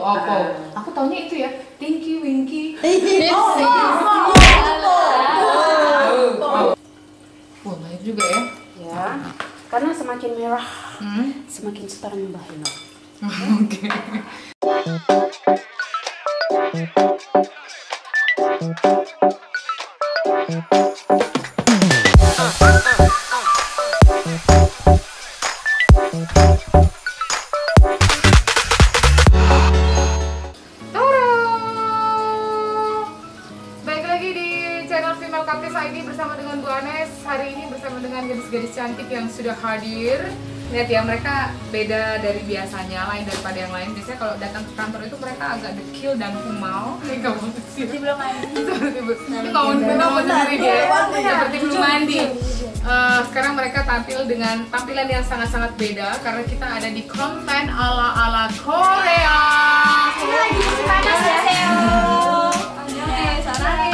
Oppo. Aku taunya itu ya, Tinky Winky. Wah, baik juga ya. Ya, karena semakin merah, semakin setar Mbah Ino. Oke. Kaktis ID bersama dengan Bu Anes. Hari ini bersama dengan gadis-gadis cantik yang sudah hadir. Lihat ya, mereka beda dari biasanya, lain daripada yang lain. Biasanya kalau datang ke kantor itu mereka agak dekil dan kumal. Ini kamu seperti belum mandi. Ini ngomong sendiri dia, seperti belum mandi. Sekarang mereka tampil dengan tampilan yang sangat-sangat beda karena kita ada di konten ala-ala Korea. Ini lagi musim panas ya,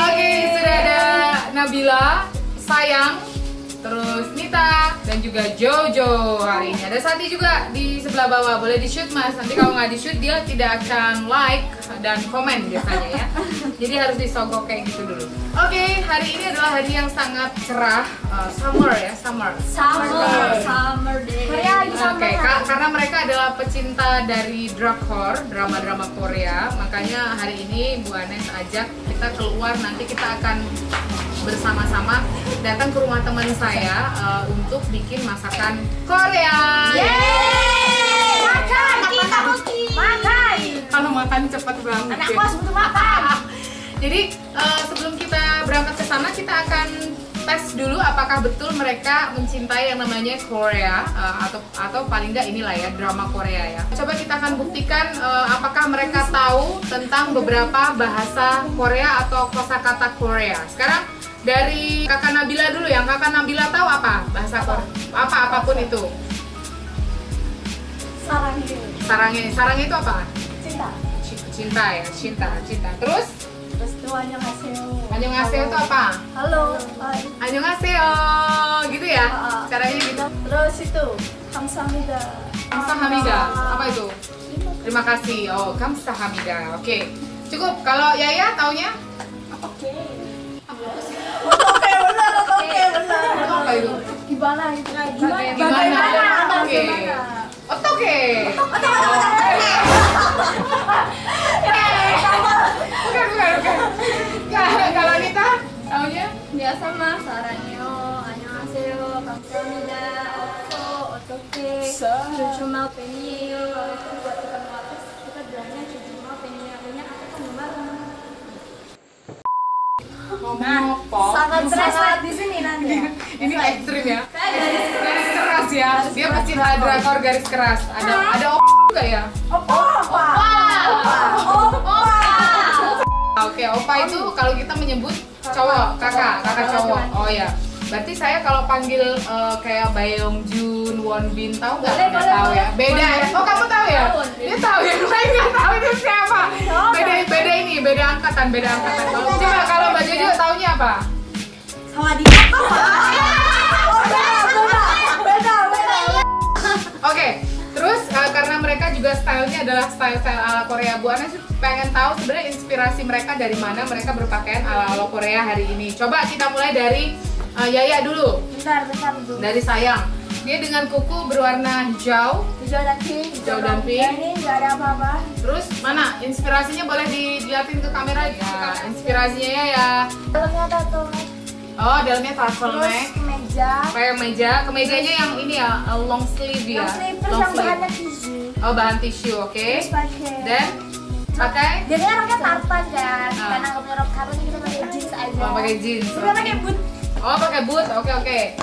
Oke, sudah ada Nabila, Sayang, terus Nita, dan juga Jojo hari ini. Ada Sati juga di sebelah bawah, boleh di shoot mas. Nanti kalau nggak di shoot dia tidak akan like dan komen biasanya ya. Jadi harus disogok kayak gitu dulu. Oke, hari ini adalah hari yang sangat cerah, summer ya, summer day. Oke, karena mereka adalah pecinta dari drakor, drama-drama Korea, makanya hari ini Bu Anes ajak kita keluar. Nanti kita akan bersama-sama datang ke rumah teman saya untuk bikin masakan Korea. Yeay! Makan, kita makan. Kalau makan cepat banget. Anak kos butuh makan. Jadi sebelum kita berangkat ke sana, kita akan tes dulu apakah betul mereka mencintai yang namanya Korea atau paling nggak inilah ya, drama Korea ya. Coba kita akan buktikan apakah mereka tahu tentang beberapa bahasa Korea atau kosakata Korea. Sekarang dari kakak Nabila dulu, yang kakak Nabila tahu apa bahasa Korea? Apapun itu. Sarangnya itu apa? Cinta ya, cinta. Terus itu annyeonghaseyo. Annyeonghaseyo itu apa? Halo. Annyeonghaseyo, gitu ya? Caranya gitu. Terus itu kamsahamnida. Kamsahamnida, apa itu? Terima kasih. Oh, kamsahamnida. Oke. Cukup. Kalau Yaya taunya? Oke. Oke, benar. Apa itu? Gimana itu? Gimana? Oke. Oke. Bukan. Kalau Nita taunya? Biasa mah sarangyo, annyeonghaseyo, kamsahamnida, otoke, cucuma penil. Kalau itu buat ikan wates kita bilangnya cucuma penil. Artinya apa tuh Ngomong apa? sangat di sini nanti. Ini ekstrim ya. Garis keras ya. Dia pecinta drakor garis keras. Ada juga ya? Opa. Oke, opa itu kalau kita menyebut cowok, kakak cowok. Oh ya. Berarti saya kalau panggil kayak Baeongjun, Wonbin, tahu nggak? Nggak tahu ya. Beda ya. Oh, kamu tahu ya? Dia tahu ya. Saya nggak tahu itu siapa. Beda angkatan. Coba kalau Mbak Jojo taunya apa? Beda. Oke. Terus karena mereka juga stylenya adalah style ala Korea, Bu Anes pengen tahu sebenarnya inspirasi mereka dari mana mereka berpakaian ala Korea hari ini. Coba kita mulai dari Yaya dulu. Bentar dulu. Dari Sayang. Dia dengan kuku berwarna hijau dan pink. Ini nggak ada apa-apa. Terus mana? Inspirasinya boleh dilihatin ke kamera ya. Inspirasinya ya. Dalamnya tato. Oh, dalamnya Terus turtleneck. kemeja. Kemejanya yang ini ya, long sleeve ya. Terus yang bahannya tisu. Oh, bahan tisu, oke. Terus pakai. Dan pakai? Jadi orangnya tartan kan. Karena nggak punya rok karung kita pakai jeans aja. Oh, pakai jeans. Kita pakai boot. Oh, pakai boot. Oke.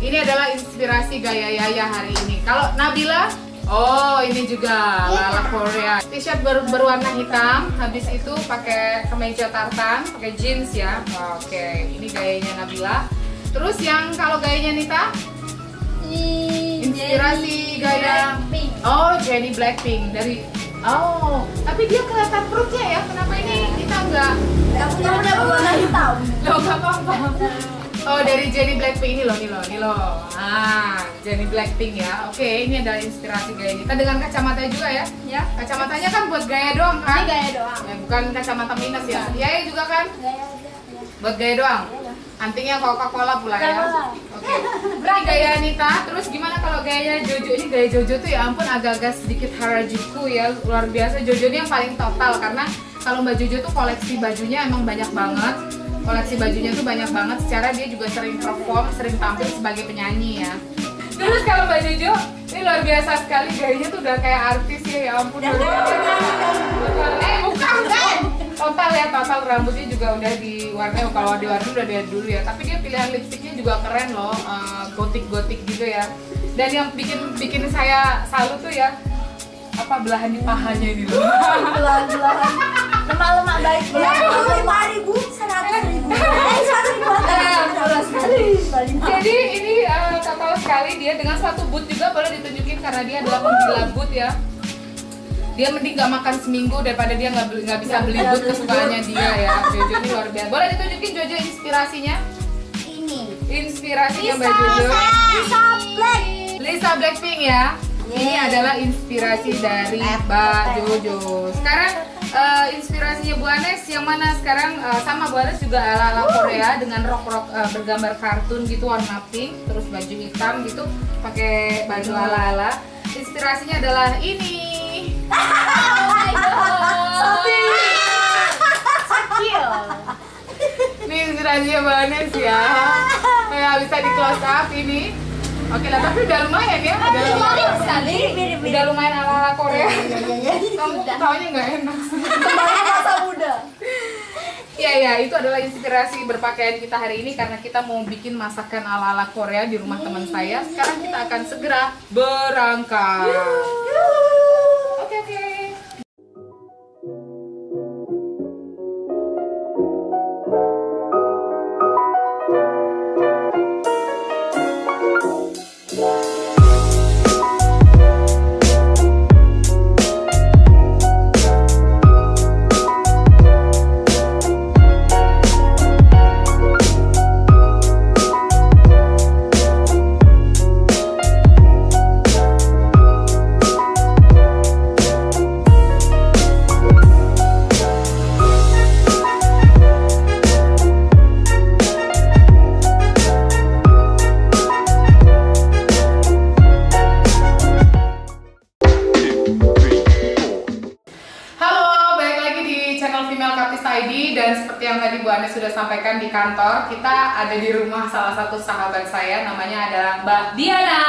Ini adalah inspirasi gaya Yaya hari ini. Kalau Nabila, oh ini juga ala Korea. T-shirt berwarna hitam, habis itu pakai kemeja tartan, pakai jeans ya. Oke, ini gayanya Nabila. Terus yang kalau gayanya Nita? Inspirasi gaya. Oh, Jennie Blackpink dari. Oh, tapi dia kelihatan perutnya ya. Kenapa ini kita enggak? Yang udah warna hitam. Loh, nggak apa-apa. Oh, dari Jennie Blackpink ini loh. Ah, Jennie Blackpink ya. Oke, ini adalah inspirasi gaya kita dengan kacamata juga ya. Ya. Kacamatanya kan buat gaya doang kan? Ini gaya doang. Ya, bukan kacamata minus ya. Ya juga kan? Gaya. Buat gaya doang. Antingnya Coca-Cola pula ya. Coca-Cola. Oke. Berarti gaya Anita. Terus gimana kalau gayanya Jojo? Ini gaya Jojo tuh ya ampun agak-agak sedikit Harajuku ya. Luar biasa. Jojo ini yang paling total karena kalau Mbak Jojo tuh koleksi bajunya emang banyak banget. Koleksi bajunya tuh banyak banget. Secara dia juga sering perform, sering tampil sebagai penyanyi ya. Terus kalau Mbak Jojo ini luar biasa sekali, gayanya tuh udah kayak artis ya ampun. Bukan kan? Total rambutnya juga udah diwarnai, kalau diwarnai udah dari dulu ya. Tapi dia pilihan lipstiknya juga keren loh, gotik gitu ya. Dan yang bikin saya salut tuh ya, apa belahan di pahanya ini loh. Belahan lemak-lemak baik. Belahan 100.000. Jadi ini total sekali dia dengan satu boot juga boleh ditunjukin karena dia adalah penggila boot ya. Dia mending gak makan seminggu daripada dia nggak bisa beli boot kesukaannya dia ya. Jojo ini luar biasa. Boleh ditunjukin Jojo inspirasinya? Ini. Inspirasinya Mbak Jojo. Lisa Blackpink ya. Ini adalah inspirasi dari Mbak Jojo. Sekarang inspirasinya Bu Anes yang mana sekarang sama Bu Anes juga ala-ala Korea dengan rok bergambar kartun gitu warna pink, terus baju hitam gitu, pakai baju ala-ala. Inspirasinya adalah ini. Oh my god. Ini inspirasinya Bu Anes ya. Kayak bisa di close up ini. Oke lah, tapi udah lumayan ya. Udah lumayan ala-ala Korea. Kamu taunya nggak enak. Kembali masa muda. Iya, itu adalah inspirasi berpakaian kita hari ini karena kita mau bikin masakan ala-ala Korea di rumah teman saya. Sekarang kita akan segera berangkat. Oke. Dan seperti yang tadi Bu Anes sudah sampaikan di kantor, kita ada di rumah salah satu sahabat saya, namanya adalah Mbak Diana.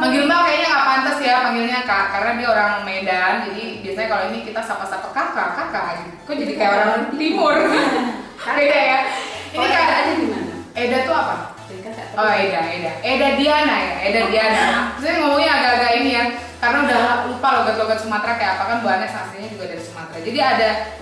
Manggil Mbak kayaknya nggak pantas ya, panggilnya Kak, karena dia orang Medan. Jadi biasanya kalau ini kita sapa-sapa kakak. Kok jadi kayak orang timur? Beda ya. Ini Kak ada di mana? Eda tuh apa? Oh Eda Diana ya, Eda Diana. Saya ngomongnya agak-agak ini ya, karena udah lupa logat-logat Sumatera kayak apa kan. Bu Anes aslinya juga dari Sumatera. Jadi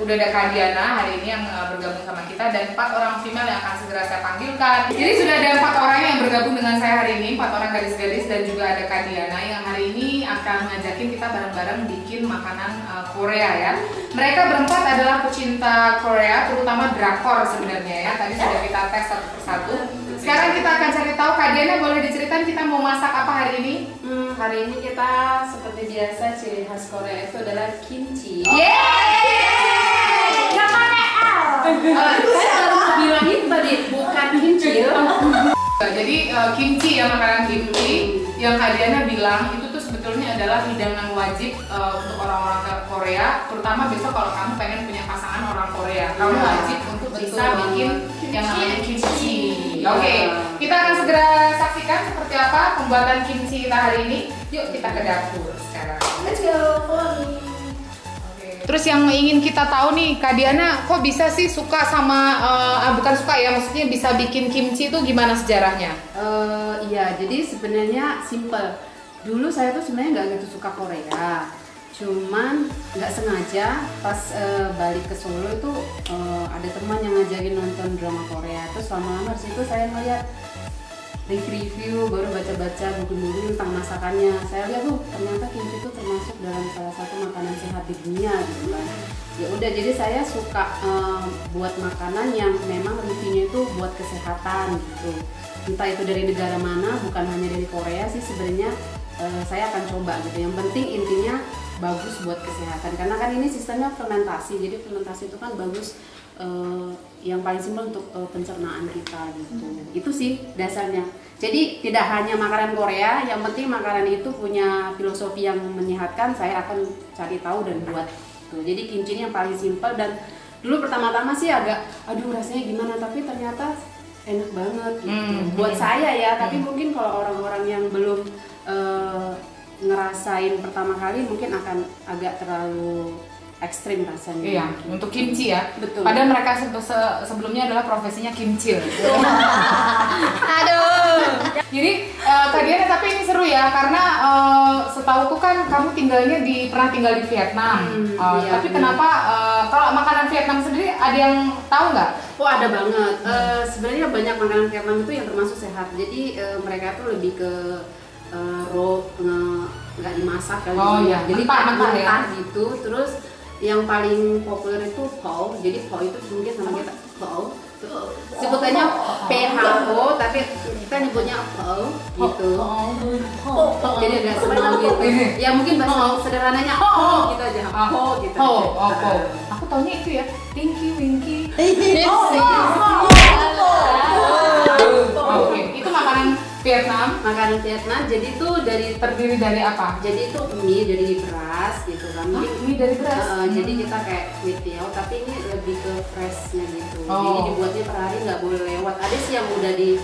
udah ada Kak Diana hari ini yang bergabung sama kita dan 4 orang female yang akan segera saya panggilkan. Jadi sudah ada 4 orang yang bergabung dengan saya hari ini, 4 orang gadis-gadis dan juga ada Kak Diana yang hari ini akan ngajakin kita bareng-bareng bikin makanan Korea ya. Mereka berempat adalah pecinta Korea, terutama drakor sebenarnya ya. Tadi sudah kita tes satu persatu. Sekarang kita akan cari tahu, Kak Diana boleh diceritain kita mau masak apa hari ini? Hari ini kita seperti biasa ciri khas Korea itu adalah kimchi. Yeay! Namanya L. Saya baru bilangin tadi bukan kimchi. Jadi kimchi ya, makanan kimchi yang Kak Diana bilang itu tuh sebetulnya adalah hidangan wajib untuk orang-orang Korea, terutama besok kalau kamu pengen punya pasangan orang Korea, kamu wajib untuk bisa bikin yang namanya kimchi. Oke, kita akan segera saksikan seperti apa pembuatan kimchi kita hari ini. Yuk kita ke dapur sekarang. Let's go. Terus yang ingin kita tahu nih, Kak Diana kok bisa sih suka sama, bukan suka ya, maksudnya bisa bikin kimchi itu gimana sejarahnya? Iya, jadi sebenarnya simple. Dulu saya tuh sebenarnya nggak gitu suka Korea, cuman nggak sengaja pas balik ke Solo itu ada teman yang ngajakin nonton drama Korea. Terus lama-lama situ saya ngeliat review, baru baca-baca buku-buku tentang masakannya. Saya lihat tuh ternyata kimchi itu termasuk dalam salah satu makanan sehat di dunia gitu kan. Ya udah, jadi saya suka buat makanan yang memang reviewnya itu buat kesehatan gitu. Entah itu dari negara mana, bukan hanya dari Korea sih sebenarnya. Saya akan coba gitu. Yang penting intinya bagus buat kesehatan, karena kan ini sistemnya fermentasi. Jadi fermentasi itu kan bagus, yang paling simpel untuk pencernaan kita gitu. Itu sih dasarnya. Jadi tidak hanya makanan Korea, yang penting makanan itu punya filosofi yang menyehatkan. Saya akan cari tahu dan buat tuh. Jadi kimchi ini yang paling simpel, dan dulu pertama-tama sih agak aduh rasanya gimana, tapi ternyata enak banget gitu. Buat saya ya, tapi mungkin kalau orang-orang yang belum ngerasain pertama kali mungkin akan agak terlalu ekstrim rasanya. Iya, untuk kimchi ya. Betul. Padahal mereka sebelumnya adalah profesinya kimchi. Aduh. Jadi Kak Diana, tapi ini seru ya, karena setauku kan kamu pernah tinggal di Vietnam. Iya, Tapi kenapa kalau makanan Vietnam sendiri ada yang tahu nggak? Oh, ada banget. Sebenarnya banyak makanan Vietnam itu yang termasuk sehat. Jadi mereka tuh lebih ke raw, nggak dimasak kali gitu. Iya. Jadi Mentah ya. gitu. Terus yang paling populer itu pho. Jadi pho itu mungkin sama kita pho. Sebutannya PHO, tapi kita nyebutnya pho gitu. Jadi agak semacam gitu. Ya mungkin bahasa sederhananya pho gitu aja. Pho gitu. Pho. Aku taunya itu ya, Tinky Winky. Oke, itu makanan Vietnam. Makanan Vietnam, jadi itu Terdiri dari apa? jadi itu mie dari beras gitu kan. Mie dari beras. Jadi kita kayak kuih tiao, tapi ini lebih ke freshnya gitu. Oh. Jadi dibuatnya per hari, nggak boleh lewat. Ada sih yang udah di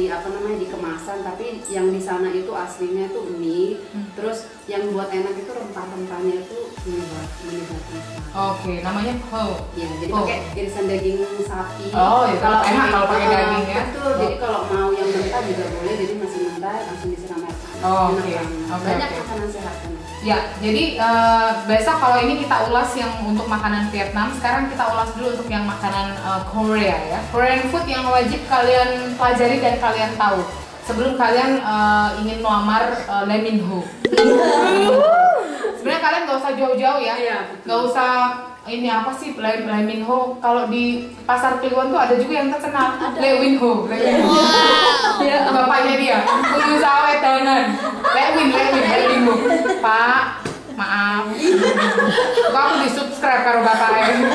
apa namanya, di kemasan, tapi yang di sana itu aslinya itu mie. Terus yang buat enak itu rempah-rempahnya itu mie batu. Oke, namanya pho. Ya, jadi Oh. pakai irisan daging sapi. Oh, ya, kalau enak kalau pakai daging ya. Betul. Jadi kalau mau yang mentah juga boleh. Jadi masih mentah langsung disiram air panas. Oh, Enak oke. banget. Oke, Banyak oke. makanan sehat kan. Ya, jadi besok kalau ini kita ulas yang untuk makanan Vietnam. Sekarang kita ulas dulu untuk yang makanan Korea ya. Korean food yang wajib kalian pelajari dan kalian tahu sebelum kalian ingin melamar Lee Min Ho. Sebenarnya kalian nggak usah jauh-jauh ya. Iya, betul. Nggak usah ini apa sih Lee Min Ho. Kalau di pasar Kliwon tuh ada juga yang terkenal, Lee Min Ho. Ya, bapaknya dia, pengusaha wedonan. Lee Min Ho. Pak, maaf. Kok aku di subscribe karo bapaknya.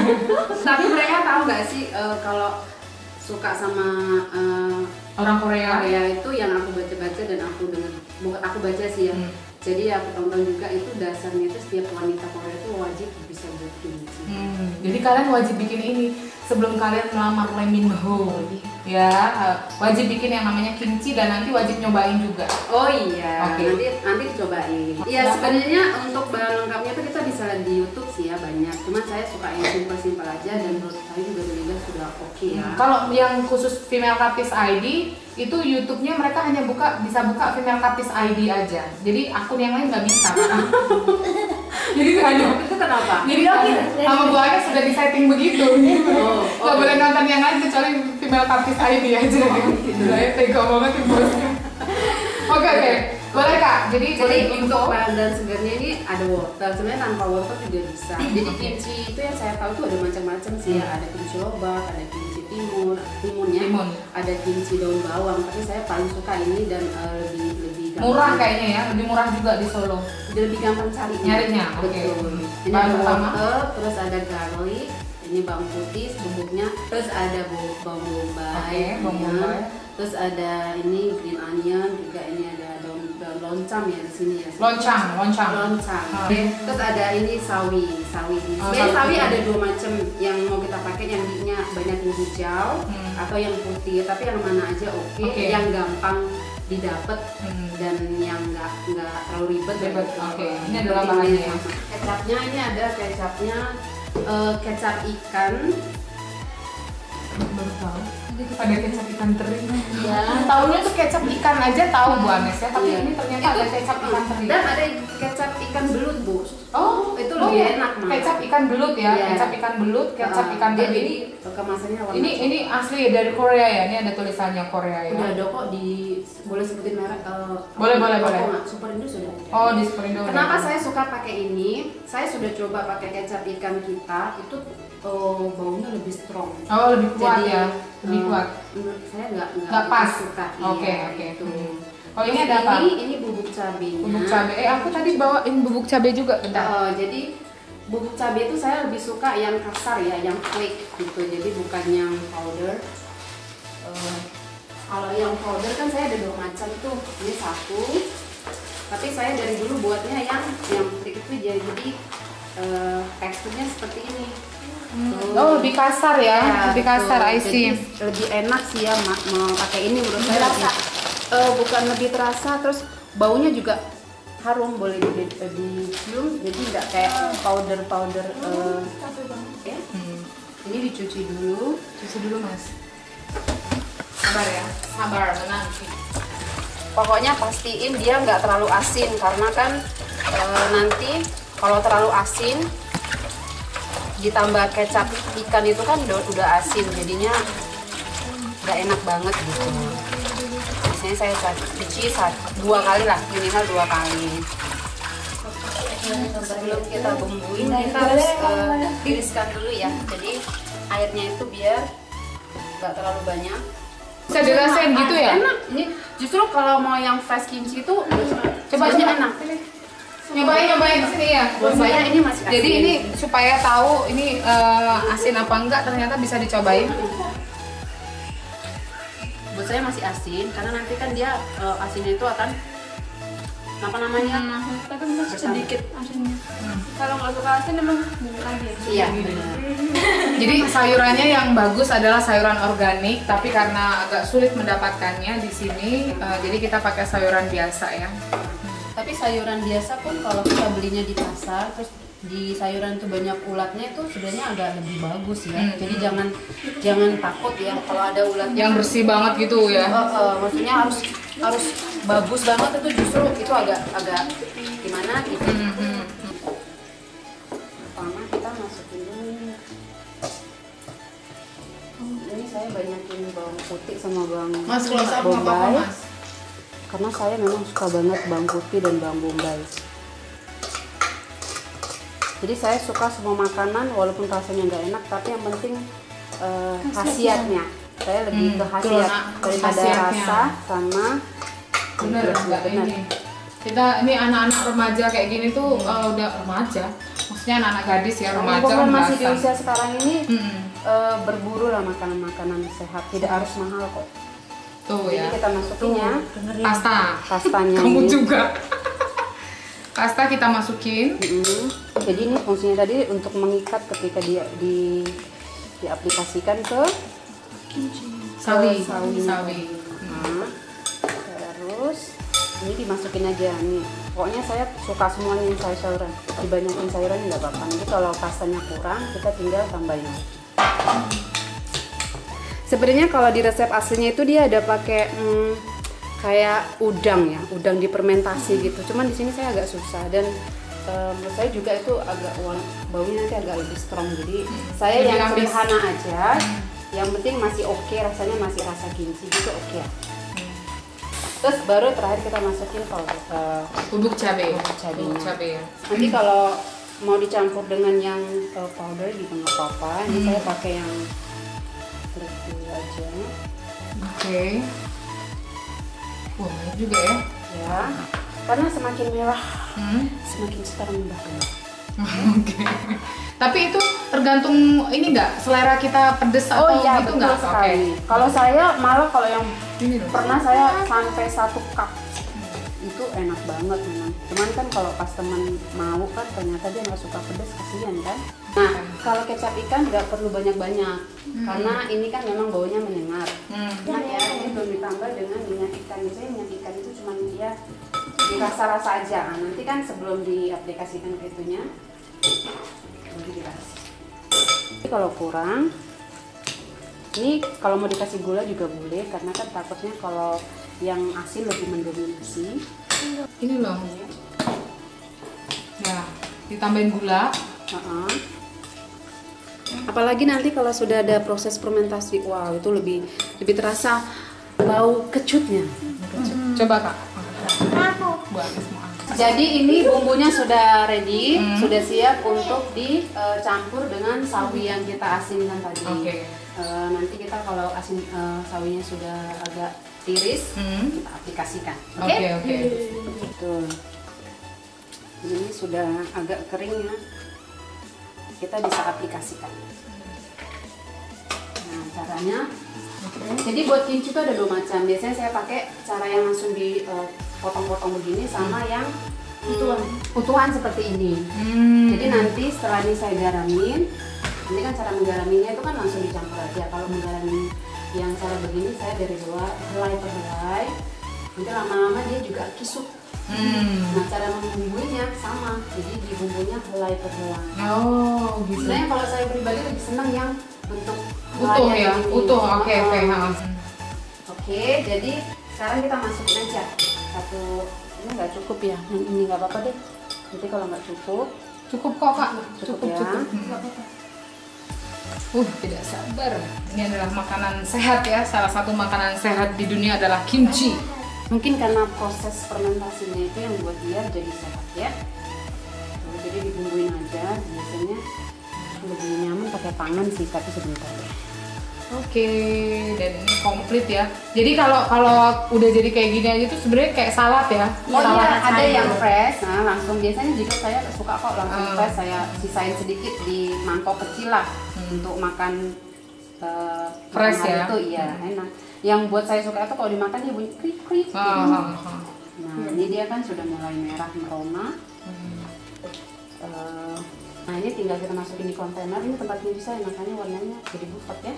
Tapi mereka tahu nggak sih kalau suka sama Orang Korea. Korea itu yang aku baca-baca dan aku dengar, bukan aku baca sih ya. Jadi aku tonton juga, itu dasarnya itu setiap wanita Korea itu wajib bisa buat kimchi. Jadi kalian wajib bikin ini sebelum kalian melamar Lee Min Ho. Ya, wajib bikin yang namanya kimchi dan nanti wajib nyobain juga. Oh iya, Oke. nanti dicobain. Iya, sebenarnya untuk bahan lengkapnya itu kita bisa lihat di YouTube sih ya, banyak. Cuman saya suka yang simpel-simpel aja, dan menurut saya juga sudah oke ya. Kalau yang khusus Female Kapis ID itu YouTube-nya mereka hanya bisa buka Female Kapis ID aja. Jadi akun yang lain nggak bisa. Jadi hanya Itu kenapa? Jadi sama Bu Anya sudah disetting begitu. Nggak boleh nonton yang lain kecuali Female Kapis ID aja. Saya tega banget nih bosnya. Oke. Boleh Kak. Jadi untuk bahan dan segarnya ini ada wortel. Sebenarnya tanpa wortel juga bisa. Jadi kimchi itu yang saya tahu tuh ada macam-macam sih ya. Ada kimchi lobak, ada kimchi timun, ada kimchi daun bawang. Tapi saya paling suka ini dan lebih gampang. murah kayaknya ya, lebih murah juga di Solo. Lebih gampang carinya. Nyarinya, oke. Betul. Ini Bahan ada pertama. wortel, terus ada garlic, ini bawang putih bubuknya, terus ada bawang bombay, Oke, bawang bombay. terus ada ini green onion, juga ini ada daun loncang ya di sini ya. Loncang. Oke. Terus ada ini sawi. Sebenarnya sawi. sawi ada dua macam yang mau kita pakai, yang banyak yang hijau atau yang putih. Tapi yang mana aja oke. Oke. Yang gampang didapat dan yang nggak terlalu ribet. Oke. Ini adalah bahannya ya. Kecapnya ini ada kecapnya kecap ikan. Baru tahu. Ada kecap ikan teri. Ya. Tahunya tuh kecap ikan aja tahu Bu Anes ya, tapi Iya. ini ternyata ada kecap ikan teri. Dan ada kecap ikan belut, Bu. Oh, itu lebih enak, Mas. Kecap ikan belut ya, Iya. kecap ikan belut, kecap ikan dia teri. jadi kemasannya warna Ini asli dari Korea ya, ini ada tulisannya Korea ya. udah ada kok di, boleh sebutin merek? Boleh. Nggak? Super Indo sudah ada. Oh, di Superindo. Kenapa saya suka pakai ini? Saya sudah coba pakai kecap ikan kita, itu baunya lebih strong. Oh, lebih kuat Jadi, ya, lebih kuat. Menurut saya Nggak pas. suka. Oke, Iya, oke. gitu. Oh, ini Terus ada apa? Ini bubuk cabenya. Bubuk cabai. Aku tadi bawain bubuk cabai juga, bentar. Jadi bubuk cabai itu saya lebih suka yang kasar ya, yang flake gitu. Jadi bukan yang powder. Kalau yang powder kan saya ada 2 macam tuh. Ini 1. Tapi saya dari dulu buatnya yang flake itu jadi teksturnya seperti ini. Tuh. Oh, lebih kasar ya, lebih kasar, I see. Jadi lebih enak sih ya mau pakai ini menurut saya. Bukan lebih terasa, terus baunya juga harum, boleh dicium, jadi nggak kayak powder ya. Ini dicuci dulu. Cuci dulu, Mas. Sabar ya, sabar, menanti. Pokoknya pastiin dia nggak terlalu asin, karena kan nanti kalau terlalu asin ditambah kecap ikan itu kan udah asin, jadinya nggak enak banget gitu. Biasanya saya cuci 2 kali lah, minimal 2 kali. Sebelum kita bumbuin, kita harus tiriskan dulu ya. Jadi airnya itu biar nggak terlalu banyak. Bisa dirasain gitu ya? Enak. Ini justru kalau mau yang fresh kimchi itu Coba enak. Nyobain sini ya. Buat saya ini masih asin. Jadi ini supaya tahu ini asin apa enggak, ternyata bisa dicobain. Buat saya masih asin karena nanti kan dia asinnya itu akan apa namanya? Tapi masih sedikit asinnya. Kalau nggak suka asin emang bumbu lagi ya. Iya, benar. Jadi sayurannya yang bagus adalah sayuran organik, tapi karena agak sulit mendapatkannya di sini, jadi kita pakai sayuran biasa ya. Tapi sayuran biasa pun kalau kita belinya di pasar, terus di sayuran itu banyak ulatnya, itu sebenarnya agak lebih bagus ya. Jadi jangan takut ya kalau ada ulatnya. Yang bersih banget gitu ya. Maksudnya harus bagus banget, itu justru itu agak gimana gitu. Pertama kita masukin dulu. Ini saya banyakin bawang putih sama bawang Mas, close up nggak apa-apa, bombay. Mas. Karena saya memang suka banget bawang putih dan bawang bombay. Jadi saya suka semua makanan walaupun rasanya nggak enak, tapi yang penting khasiatnya. Saya lebih ke khasiat daripada khasiatnya. rasa sama Bener, enggak ini. Kita ini anak-anak remaja kayak gini tuh udah remaja. Maksudnya anak-anak gadis ya, remaja Walaupun kan masih di belasan. usia sekarang ini berburu lah makanan-makanan sehat, tidak harus mahal kok. Tuh ya. Jadi kita masukinnya pastanya. Kamu ini. juga. Pasta kita masukin. Jadi ini fungsinya tadi untuk mengikat ketika dia diaplikasikan ke Sawi. sawi. Nah, terus ini dimasukin aja nih. Pokoknya saya suka semuanya yang sayuran. Dibanyakin sayuran nggak apa-apa. Nanti kalau pastanya kurang, kita tinggal tambahin. Sebenarnya kalau di resep aslinya itu dia ada pakai kayak udang ya, udang difermentasi gitu. Cuman di sini saya agak susah dan menurut saya juga itu agak baunya nanti agak lebih strong. Jadi saya Lebih yang amis. sederhana aja. Yang penting masih oke, rasanya masih rasa kimchi gitu oke. Terus baru terakhir kita masukin Bubuk cabai. bubuk cabainya. Bubuk cabai ya. Nanti kalau mau dicampur dengan yang powder gitu nggak apa-apa. Ini saya pakai yang dulu aja. Oke. Wah, banyak juga ya. Ya, karena semakin merah Hmm. semakin sekarang mbak. Oke. Tapi itu tergantung ini nggak selera kita pedes atau iya, gitu betul nggak? sekali. Kalau saya malah kalau yang Ini loh. pernah saya sampai 1 cup itu enak banget memang. Cuman kan kalau pas teman mau kan ternyata dia nggak suka pedas, kasihan kan. Nah kalau kecap ikan nggak perlu banyak-banyak karena ini kan memang baunya menyengat. Nah ya ini belum ditambah dengan minyak ikan. Biasanya minyak ikan itu cuma dia dirasa-rasa aja. Nah, nanti kan sebelum diaplikasikan ke itunya baru dikasih. Jadi kalau kurang, ini kalau mau dikasih gula juga boleh karena kan takutnya kalau yang asin lebih mendominasi. Ini loh. Ya, ditambahin gula. Apalagi nanti kalau sudah ada proses fermentasi, wow itu lebih terasa bau kecutnya. Coba Kak. Aku. Buat semua. Jadi ini bumbunya sudah ready, sudah siap untuk dicampur dengan sawi yang kita asinkan tadi. Oke. Nanti kita kalau sawinya sudah agak tiris, kita aplikasikan. Oke. Betul. Ini sudah agak kering ya, kita bisa aplikasikan. Nah caranya, jadi buat kimchi itu ada 2 macam. Biasanya saya pakai cara yang langsung dipotong-potong begini, sama yang utuhan seperti ini. Jadi nanti setelah ini saya garamin, ini kan cara menggaraminya itu kan langsung dicampur aja. Kalau menggarami yang cara begini saya dari luar, helai per helai, nanti lama-lama dia juga kisut. Nah cara membumbuinya sama, jadi dibumbunya helai per helai. Oh gitu. Sebenarnya kalau saya pribadi lebih senang yang bentuk Utuh helainya ya, begini. utuh. Oke. Oke, jadi sekarang kita masukin aja satu. Ini nggak cukup ya, yang ini nggak apa-apa deh. Nanti kalau nggak cukup, Cukup kok Kak. Cukup ya. Nggak apa-apa. Tidak sabar. Ini adalah makanan sehat ya. Salah satu makanan sehat di dunia adalah kimchi. mungkin karena proses fermentasinya itu yang buat dia jadi sehat ya. Jadi dibumbuin aja, biasanya lebih nyaman pakai tangan sih, tapi sebentar deh. Oke, dan ini komplit ya. Jadi kalau udah jadi kayak gini aja tuh sebenarnya kayak salad ya. Oh Salad iya, ada sayur. yang fresh. Nah, langsung biasanya juga saya suka kok langsung fresh, saya sisain sedikit di mangkok kecil lah untuk makan Fresh makan ya? Itu iya, enak. Yang buat saya suka itu kalau dimakan dia bunyi krik krik. Nah, ini dia kan sudah mulai merah merona. Nah, ini tinggal kita masukin di kontainer. Ini tempatnya bisa, makanya warnanya jadi bufat ya.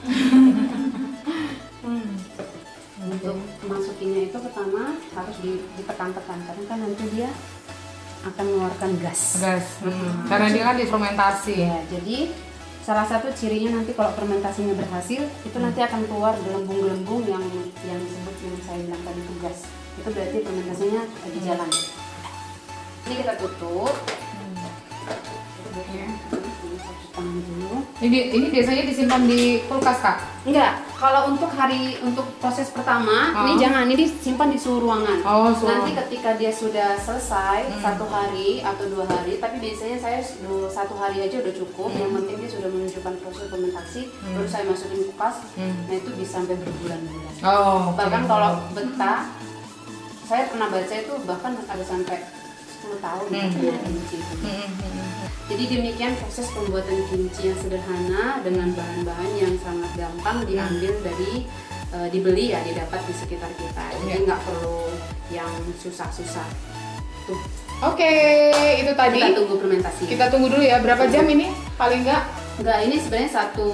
Untuk masukinnya itu pertama harus ditekan-tekan, karena kan nanti dia akan mengeluarkan gas. Karena dia kan difermentasi. Ya, jadi salah satu cirinya nanti kalau fermentasinya berhasil, itu nanti akan keluar gelembung-gelembung yang disebut yang saya bilang tadi itu gas. Itu berarti fermentasinya lagi jalan. Ini kita tutup. Ini biasanya disimpan di kulkas Kak? Enggak, kalau untuk proses pertama, ini jangan, ini disimpan di suhu ruangan. Nanti ketika dia sudah selesai, 1 hari atau 2 hari, tapi biasanya saya 1 hari aja udah cukup. Yang penting dia sudah menunjukkan proses fermentasi, baru saya masukin kulkas. Nah itu bisa sampai berbulan-bulan. Bahkan kalau betah, saya pernah baca itu bahkan ada sampai 10 tahun kimchi itu. Jadi demikian proses pembuatan kimchi yang sederhana dengan bahan-bahan yang sangat gampang diambil dari dibeli ya, didapat di sekitar kita. Jadi nggak perlu yang susah-susah. Tuh. Oke, itu tadi. Kita tunggu fermentasi. Kita tunggu dulu ya, berapa jam ini? Paling nggak? Enggak, ini sebenarnya satu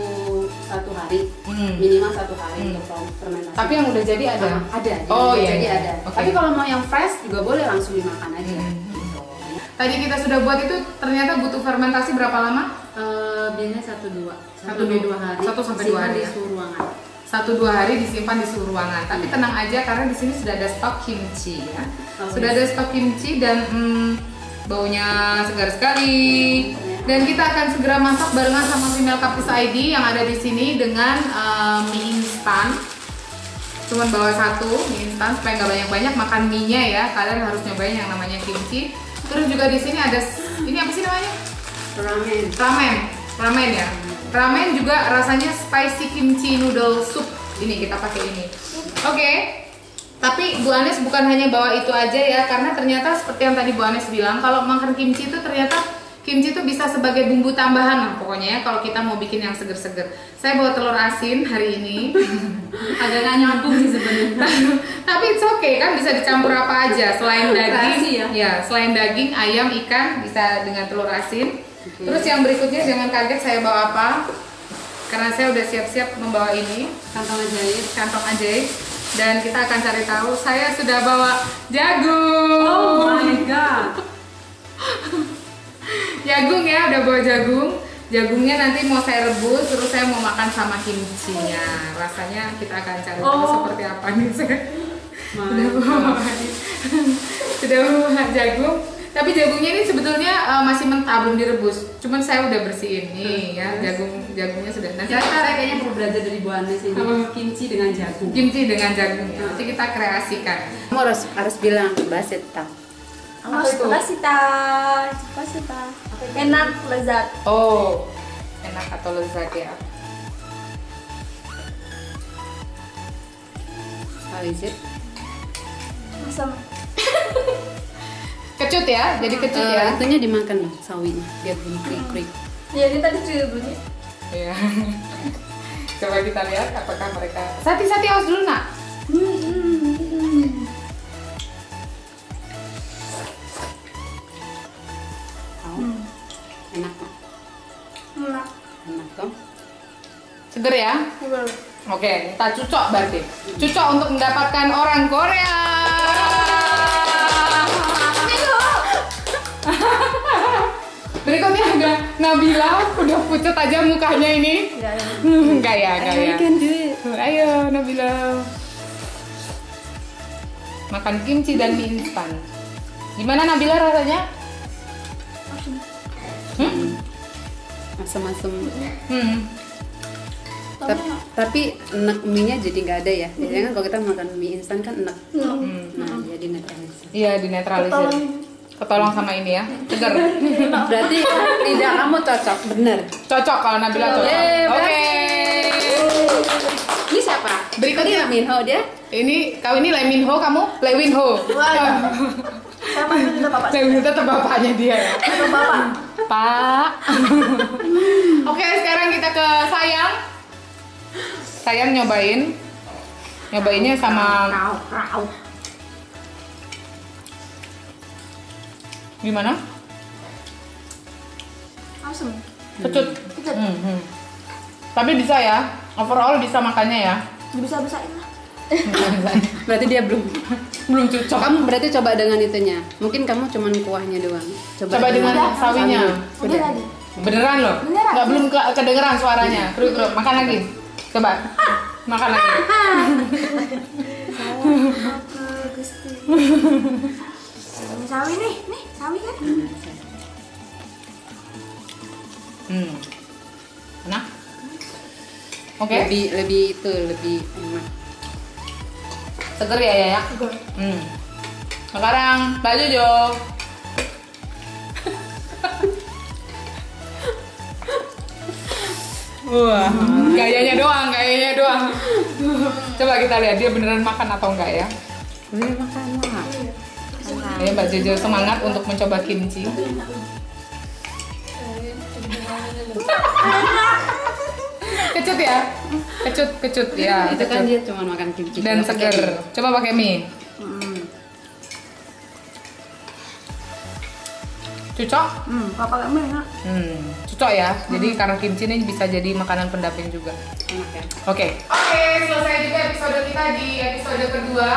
hari, minimal 1 hari untuk fermentasi. Tapi yang udah jadi ada? Ada. Jadi ada. Okay. Tapi kalau mau yang fresh juga boleh langsung dimakan aja. Tadi kita sudah buat itu, ternyata butuh fermentasi berapa lama? Biasanya 1-2 hari. 1 sampai 2 hari di ya? suhu ruangan. 1-2 hari disimpan di suhu ruangan. Tapi tenang aja karena di sini sudah ada stok kimchi ya. Sudah ada stok kimchi dan baunya segar sekali. Dan kita akan segera masak barengan sama Female Cupcake ID yang ada di sini dengan mie instan. Cuman bawa 1 mie instan supaya nggak banyak-banyak makan mie-nya ya. Kalian harus nyobain yang namanya kimchi. Terus juga di sini ada ini apa sih namanya? Ramen ya. Ramen juga rasanya spicy kimchi noodle soup. Ini kita pakai ini. Oke. Tapi Bu Anes bukan hanya bawa itu aja ya, karena ternyata seperti yang tadi Bu Anes bilang, kalau makan kimchi itu ternyata kimchi itu bisa sebagai bumbu tambahan lah pokoknya ya, kalau kita mau bikin yang seger-seger. Saya bawa telur asin hari ini. Agak gak nyambung sih sebenarnya. Tapi it's okay kan, bisa dicampur apa aja selain daging. Ya, selain daging, ayam, ikan bisa dengan telur asin. Terus yang berikutnya jangan kaget saya bawa apa, karena saya udah siap-siap membawa ini kantong ajaib, dan kita akan cari tahu. Saya sudah bawa jagung. Oh my god. Jagung ya, udah bawa jagung. Jagungnya nanti mau saya rebus, terus saya mau makan sama kimchinya. Rasanya kita akan cari tahu seperti apa nih. Saya sudah bawa jagung. Tapi jagungnya ini sebetulnya masih mentah, belum direbus. Cuman saya udah bersihin nih ya, jagungnya sudah. Nanti Saya kayaknya perlu belajar dari Bu Anes ini, kimchi dengan jagung. kimchi dengan jagung. Nanti kita kreasikan. Kamu harus bilang baseta. Apa itu? Spasita. Enak, lezat. Oh, enak atau lezat ya? How is it? Masam. Kecut ya, jadi kecut ya. Itunya dimakan loh, sawinya biar bunyi krik-krik. Ya ini tadi juga bunyi. Iya. Coba kita lihat apakah mereka. Sati awas dulu nak. Enak kan? Enak. Enak dong. Seger ya? Oke, kita cucok berarti. Cucok untuk mendapatkan orang Korea. Berikutnya ada Nabila, udah pucat aja mukanya ini. Enggak ya, enggak ya. Ayo Nabila. Makan kimchi dan mie instan. Gimana Nabila rasanya? Asam-asam. Hmm. Tapi enak mie-nya jadi nggak ada ya. Biasanya kan kalau kita makan mie instan kan enak. Nah, jadi netralisir. Iya, dinetralisir. Ketolong sama ini ya, seger. Berarti lidah kamu cocok, bener. Cocok kalau Nabila cocok. Oke. Ini siapa? Berikutnya. Ini Minho dia. Ini kau ini Lee Min Ho, kamu Lee Win Ho. Sama itu bapak. Lee Win Ho tetap bapaknya dia ya. Bapak. Pak. Oke, sekarang kita ke Sayang. Sayang nyobainnya sama gimana? Asam. Kecut. Tapi bisa ya, overall bisa makannya ya. Bisa-bisain lah. Berarti dia belum cocok. Kamu berarti coba dengan itunya. Mungkin kamu cuman kuahnya doang. Coba dengan sawinya. Udah tadi. Beneran loh? Beneran. Nggak belum kedengeran suaranya. Keruk. Makan lagi. Coba. Makan lagi. Gusti. Ini sawi nih, sawi kan? Enak? Oke. Lebih enak. Seger ya ya. Sekarang Mbak Jojo. Wah, gayanya doang. Coba kita lihat dia beneran makan atau enggak ya. Boleh makan lah. Ayo Mbak Jojo semangat untuk mencoba kimchi. Kecut ya? Kecut ya. Itu kan kecut. dia cuma makan kimchi Dan seger. Coba pakai mie. Cocok? Papa gak enak. Cocok ya. Jadi karena kimchi ini bisa jadi makanan pendamping juga. Enak ya. Oke, selesai juga episode kita di episode kedua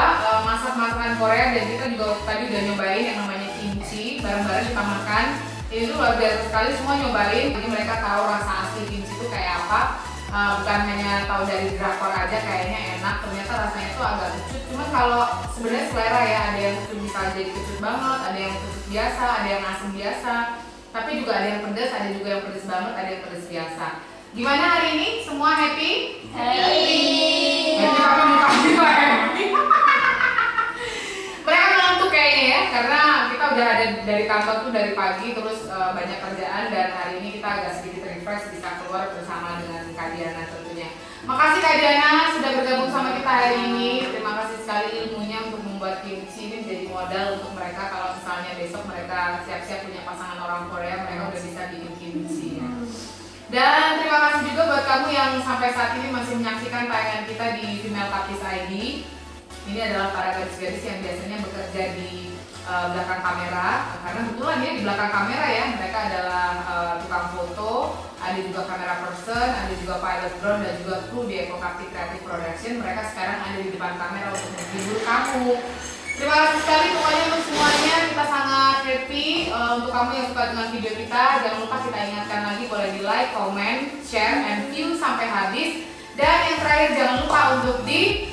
masak masakan Korea, dan kita juga tadi udah nyobain yang namanya kimchi bareng-bareng kita makan. Ini tuh luar biasa sekali, semua nyobain. Jadi mereka tahu rasa asli kimchi itu kayak apa. Bukan hanya tahu dari drakor aja kayaknya enak, ternyata rasanya tuh agak kecut. Cuma kalau sebenarnya selera ya, ada yang kecut bisa jadi kecut banget, ada yang kecut biasa, ada yang asin biasa. Tapi juga ada yang pedas, ada juga yang pedas banget, ada yang pedas biasa. Gimana hari ini? Semua happy? Happy tapi muka happy. Mereka ngantuk kayaknya ya, karena kita udah ada dari kantor tuh dari pagi, terus banyak kerjaan, dan hari ini kita agak sedikit refresh, bisa keluar bersama dengan Kak Diana tentunya. Makasih Kak Diana sudah bergabung sama kita hari ini. Terima kasih sekali ilmunya untuk membuat kimchi ini menjadi modal untuk mereka kalau misalnya besok mereka siap-siap punya pasangan orang Korea, mereka udah bisa bikin kimchi ya. Dan terima kasih juga buat kamu yang sampai saat ini masih menyaksikan tayangan kita di Female Tapis ID. Ini adalah para gadis-gadis yang biasanya bekerja di belakang kamera, karena kebetulan ya di belakang kamera ya, mereka adalah tukang foto, ada juga kamera person, ada juga pilot drone, dan juga kru di Eko Karti Creative Production. Mereka sekarang ada di depan kamera untuk menghibur kamu. Terima kasih sekali pokoknya untuk semuanya, kita sangat happy. Untuk kamu yang suka dengan video kita, jangan lupa kita ingatkan lagi, boleh di like, comment, share, and view sampai habis. Dan yang terakhir jangan lupa untuk di